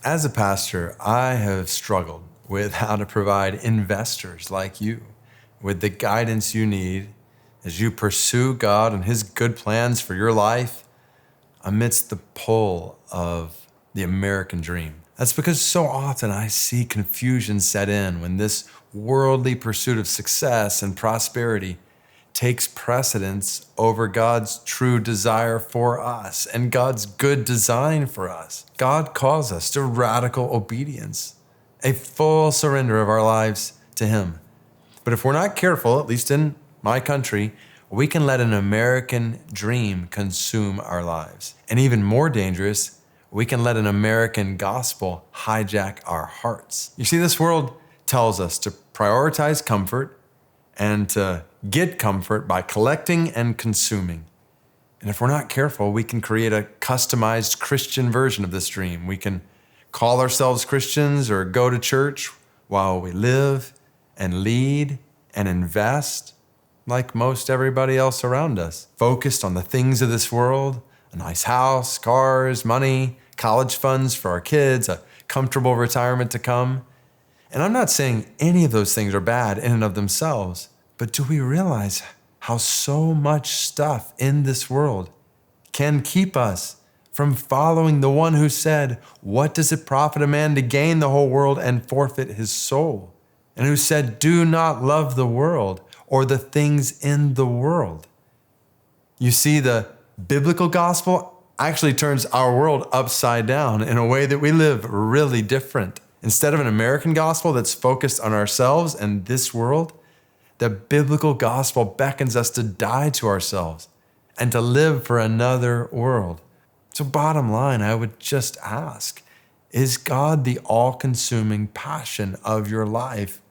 As a pastor, I have struggled with how to provide investors like you with the guidance you need as you pursue God and His good plans for your life amidst the pull of the American dream. That's because so often I see confusion set in when this worldly pursuit of success and prosperity takes precedence over God's true desire for us and God's good design for us. God calls us to radical obedience, a full surrender of our lives to Him. But if we're not careful, at least in my country, we can let an American dream consume our lives. And even more dangerous, we can let an American gospel hijack our hearts. You see, this world tells us to prioritize comfort and to get comfort by collecting and consuming. And if we're not careful, we can create a customized Christian version of this dream. We can call ourselves Christians or go to church while we live and lead and invest like most everybody else around us, focused on the things of this world, a nice house, cars, money, college funds for our kids, a comfortable retirement to come. And I'm not saying any of those things are bad in and of themselves, but do we realize how so much stuff in this world can keep us from following the one who said, "What does it profit a man to gain the whole world and forfeit his soul?" And who said, "Do not love the world or the things in the world." You see, the biblical gospel actually turns our world upside down in a way that we live really different. Instead of an American gospel that's focused on ourselves and this world, the biblical gospel beckons us to die to ourselves and to live for another world. So bottom line, I would just ask, is God the all-consuming passion of your life?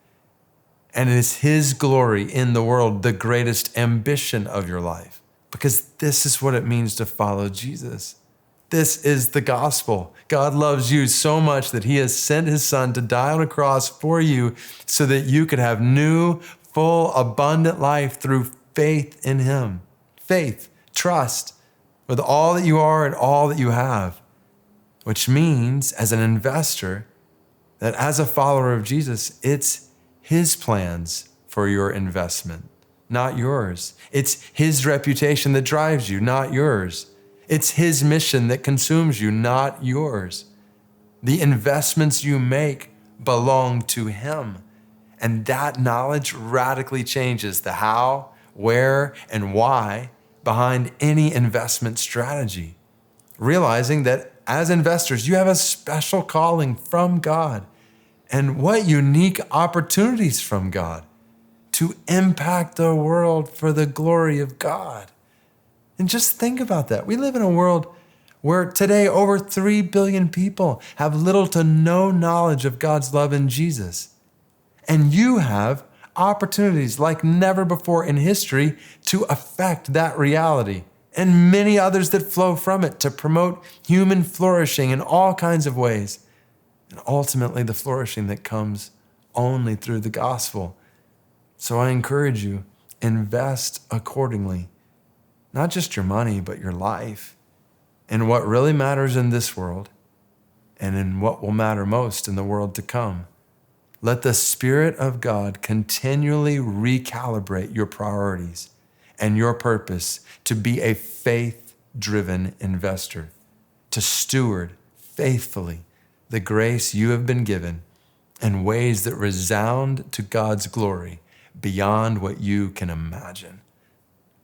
And is His glory in the world the greatest ambition of your life? Because this is what it means to follow Jesus. This is the gospel. God loves you so much that He has sent His Son to die on a cross for you so that you could have new, full, abundant life through faith in Him. Faith, trust, with all that you are and all that you have. Which means, as an investor, that as a follower of Jesus, it's His plans for your investment, not yours. It's His reputation that drives you, not yours. It's His mission that consumes you, not yours. The investments you make belong to Him. And that knowledge radically changes the how, where, and why behind any investment strategy. Realizing that as investors, you have a special calling from God. And what unique opportunities from God to impact the world for the glory of God. And just think about that. We live in a world where today over 3 billion people have little to no knowledge of God's love in Jesus. And you have opportunities like never before in history to affect that reality and many others that flow from it to promote human flourishing in all kinds of ways. And ultimately the flourishing that comes only through the gospel. So I encourage you, invest accordingly. Not just your money, but your life in what really matters in this world and in what will matter most in the world to come. Let the Spirit of God continually recalibrate your priorities and your purpose to be a faith-driven investor, to steward faithfully the grace you have been given in ways that resound to God's glory beyond what you can imagine.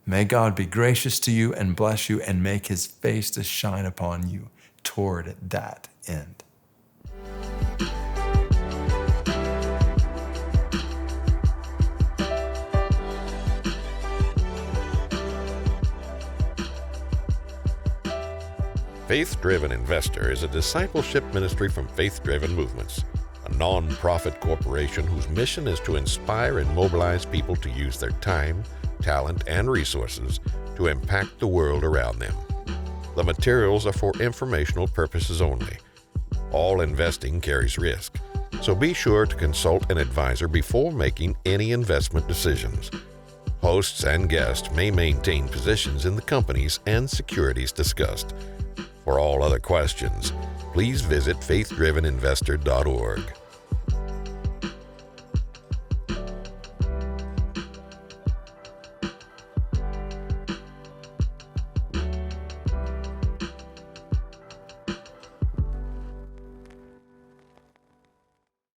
May God be gracious to you and bless you and make His face to shine upon you toward that end. Faith-Driven Investor is a discipleship ministry from Faith-Driven Movements, a non-profit corporation whose mission is to inspire and mobilize people to use their time, talent, and resources to impact the world around them. The materials are for informational purposes only. All investing carries risk, so be sure to consult an advisor before making any investment decisions. Hosts and guests may maintain positions in the companies and securities discussed. For all other questions, please visit faithdriveninvestor.org.